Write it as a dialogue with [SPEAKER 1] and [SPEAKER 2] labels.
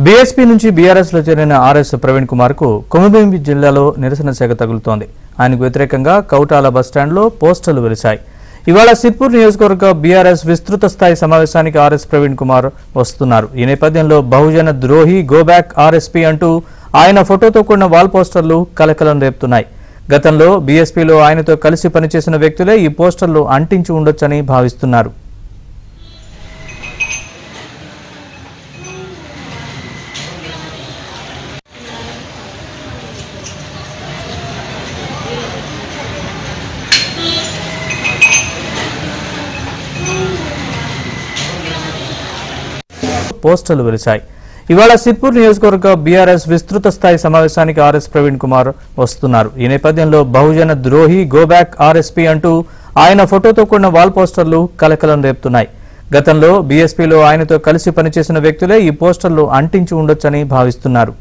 [SPEAKER 1] BSP నుంచి BRS లో చేరిన ఆర్ఎస్ ప్రవీణ్ కుమార్ కు కొమరంభీం జిల్లాలో నిరసన శాఖ తగులుతోంది. ఆయనకు వ్యతిరేకంగా కౌటాల బస్టాండ్లో పోస్టర్లు వెలిశాయి. ఇవాళ సిర్పూర్ నియోజకవర్గ బీఆర్ఎస్ విస్తృత స్థాయి సమావేశానికి ఆర్ఎస్ ప్రవీణ్ కుమార్ వస్తున్నారు. ఈ నేపథ్యంలో బహుజన ద్రోహి గోబ్యాక్ ఆర్ఎస్పీ అంటూ ఆయన ఫోటోతో కూడిన వాల్ పోస్టర్లు కలకలం రేపుతున్నాయి. గతంలో బీఎస్పీలో ఆయనతో కలిసి పనిచేసిన వ్యక్తులే ఈ పోస్టర్లు అంటించి ఉండొచ్చని భావిస్తున్నారు. పోస్టర్లు వెలిశాయి. ఇవాళ సిర్పూర్ నియోజకవర్గ బీఆర్ఎస్ విస్తృత స్థాయి సమావేశానికి ఆర్ఎస్ ప్రవీణ్ కుమార్ వస్తున్నారు. ఈ నేపథ్యంలో బహుజన ద్రోహి గోబ్యాక్ ఆర్ఎస్పీ అంటూ ఆయన ఫోటోతో కూడిన వాల్ పోస్టర్లు కలకలం రేపుతున్నాయి. గతంలో బీఎస్పీలో ఆయనతో కలిసి పనిచేసిన వ్యక్తులే ఈ పోస్టర్లు అంటించి ఉండొచ్చని భావిస్తున్నారు.